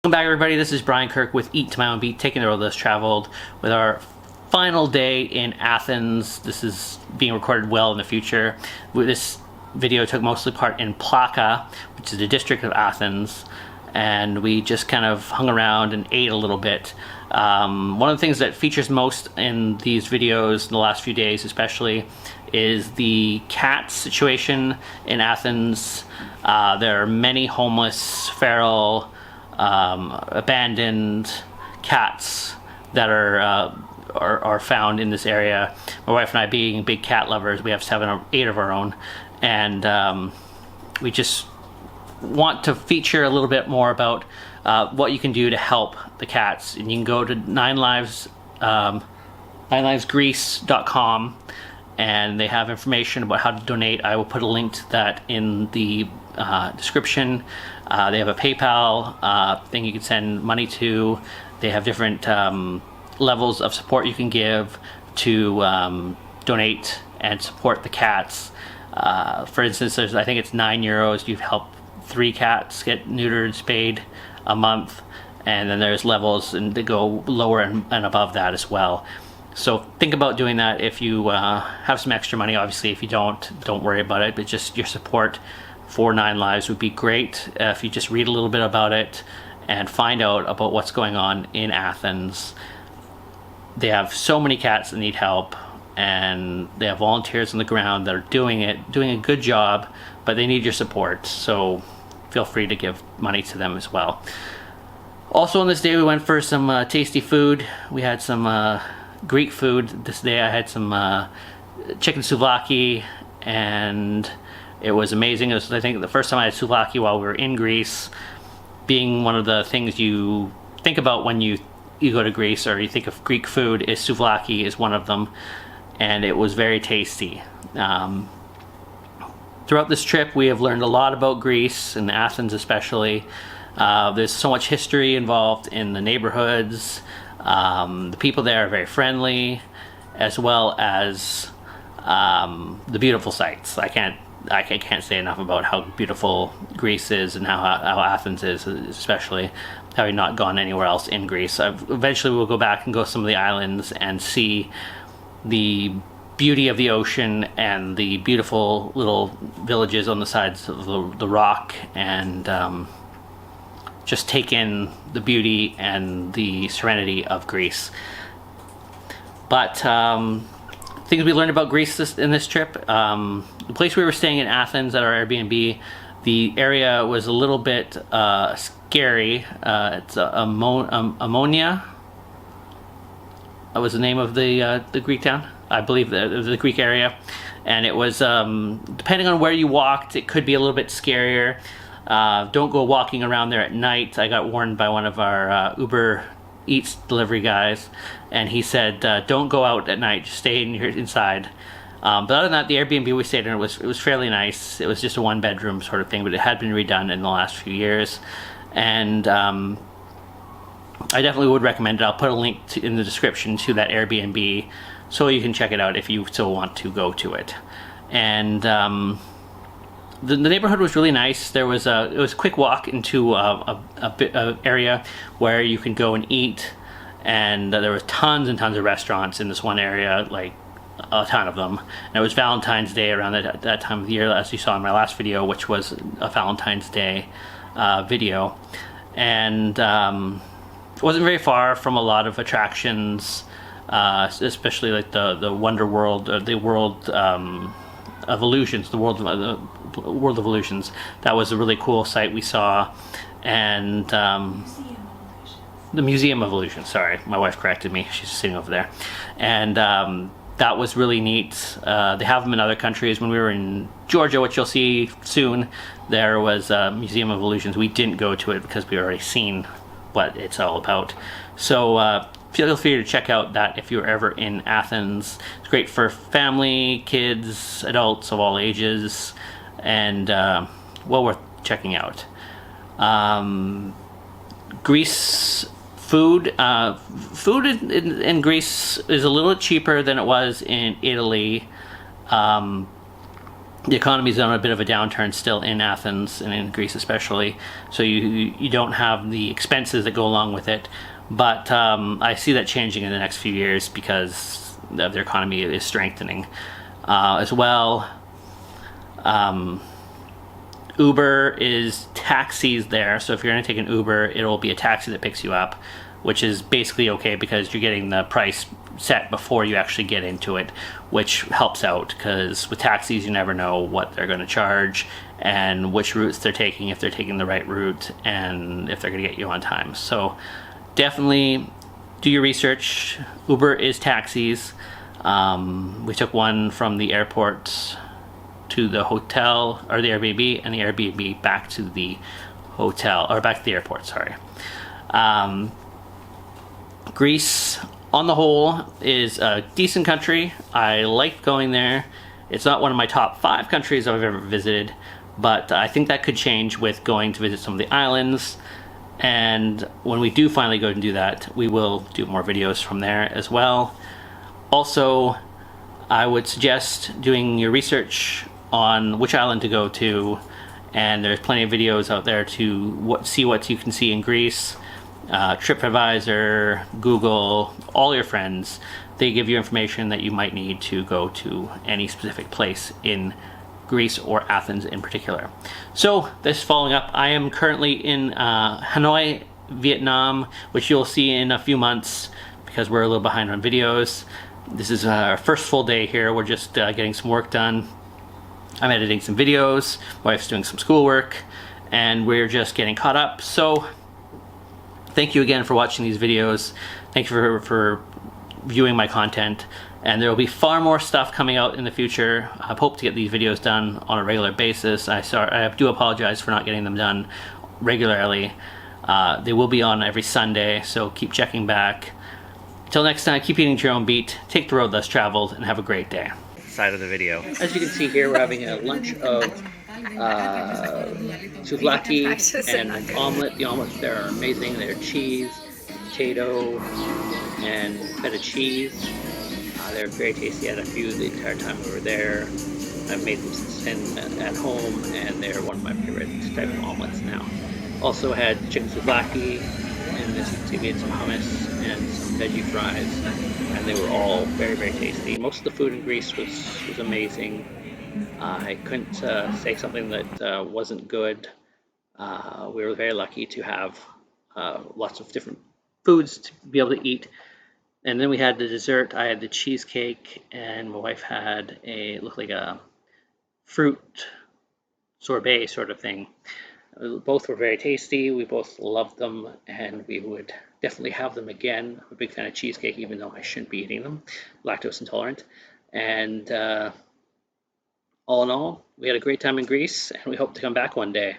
Welcome back, everybody. This is Brian Kirk with Eat to My Own Beat, taking the road less traveled with our final day in Athens. This is being recorded well in the future. This video took mostly part in Plaka, which is the district of Athens, and we just kind of hung around and ate a little bit. One of the things that features most in these videos in the last few days especially is the cat situation in Athens. There are many homeless, feral, abandoned cats that are found in this area. My wife and I, being big cat lovers, we have 7 or 8 of our own, and we just want to feature a little bit more about what you can do to help the cats. And you can go to ninelivesgreece.com, and they have information about how to donate. I will put a link to that in the description. They have a PayPal thing you can send money to. They have different levels of support you can give to donate and support the cats. For instance, I think it's €9. You help 3 cats get neutered, spayed a month, and then there's levels and they go lower and above that as well. So think about doing that if you have some extra money. Obviously, if you don't worry about it, but just your support for Nine Lives would be great. If you just read a little bit about it and find out about what's going on in Athens. They have so many cats that need help, and they have volunteers on the ground that are doing a good job, but they need your support, so feel free to give money to them as well. Also on this day, we went for some tasty food. We had some Greek food this day. I had some chicken souvlaki, and it was amazing. It was, I think, the first time I had souvlaki while we were in Greece. Being one of the things you think about when you go to Greece, or you think of Greek food, is souvlaki is one of them, and it was very tasty. Throughout this trip, we have learned a lot about Greece, and Athens especially. There's so much history involved in the neighborhoods. The people there are very friendly, as well as the beautiful sights. I can't say enough about how beautiful Greece is and how Athens is, especially having not gone anywhere else in Greece. Eventually we'll go back and go some of the islands and see the beauty of the ocean and the beautiful little villages on the sides of the rock, and just take in the beauty and the serenity of Greece. But things we learned about Greece in this trip. The place we were staying in Athens at our Airbnb, the area was a little bit scary. It's Ammonia. That was the name of the Greek town, I believe, the Greek area. And it was, depending on where you walked, it could be a little bit scarier. Don't go walking around there at night. I got warned by one of our Uber Eats delivery guys, and he said, don't go out at night, just stay inside. But other than that, the Airbnb we stayed in was fairly nice. It was just a 1-bedroom sort of thing, but it had been redone in the last few years, and I definitely would recommend it. I'll put a link in the description to that Airbnb so you can check it out if you still want to go to it. And the neighborhood was really nice. It was a quick walk into a area where you can go and eat, and there were tons and tons of restaurants in this one area, like a ton of them. And it was Valentine's Day around that time of the year, as you saw in my last video, which was a Valentine's Day video. And it wasn't very far from a lot of attractions, especially like the Wonder World, or the World of Illusions, the World of Illusions. That was a really cool site we saw. And the Museum of Illusions, sorry, my wife corrected me, she's sitting over there. And that was really neat. They have them in other countries. When we were in Georgia, which you'll see soon, there was a Museum of Illusions. We didn't go to it because we already seen what it's all about. So feel free to check out that if you're ever in Athens. It's great for family, kids, adults of all ages, and well worth checking out. Greece food. Food in Greece is a little cheaper than it was in Italy. the economy's on a bit of a downturn still in Athens and in Greece especially, so you don't have the expenses that go along with it. But I see that changing in the next few years because their economy is strengthening as well. Uber is taxis there, so if you're going to take an Uber, it'll be a taxi that picks you up, which is basically okay because you're getting the price set before you actually get into it, which helps out because with taxis you never know what they're going to charge and which routes they're taking, if they're taking the right route, and if they're going to get you on time. So definitely do your research. Uber is taxis. We took one from the airport to the hotel, or the Airbnb, and the Airbnb back to the hotel, or back to the airport, sorry. Greece, on the whole, is a decent country. I liked going there. It's not one of my top 5 countries I've ever visited, but I think that could change with going to visit some of the islands. And when we do finally go and do that, we will do more videos from there as well. Also, I would suggest doing your research on which island to go to, and there's plenty of videos out there to see what you can see in Greece. TripAdvisor, Google, all your friends, they give you information that you might need to go to any specific place in Greece or Athens in particular. So this following up, I am currently in Hanoi, Vietnam, which you'll see in a few months because we're a little behind on videos. This is our first full day here. We're just getting some work done. I'm editing some videos, my wife's doing some schoolwork, and we're just getting caught up. So thank you again for watching these videos. Thank you for viewing my content, and there will be far more stuff coming out in the future. I hope to get these videos done on a regular basis. I do apologize for not getting them done regularly. They will be on every Sunday, so keep checking back. Until next time, keep eating to your own beat, take the road less traveled, and have a great day. Side of the video. As you can see here, we're having a lunch of souvlaki and an omelet. The omelets there are amazing. They're cheese, potato, and feta cheese. They're very tasty. I had a few the entire time we were there. I've made them at home, and they're one of my favorite type of omelets now. Also had chicken souvlaki, and this we made some hummus and some veggie fries, and they were all very, very tasty. Most of the food in Greece was amazing. I couldn't say something that wasn't good. We were very lucky to have lots of different foods to be able to eat. And then we had the dessert. I had the cheesecake, and my wife had looked like a fruit sorbet sort of thing. Both were very tasty. We both loved them, and we would definitely have them again. I'm a big fan of cheesecake, even though I shouldn't be eating them. Lactose intolerant. And all in all, we had a great time in Greece, and we hope to come back one day.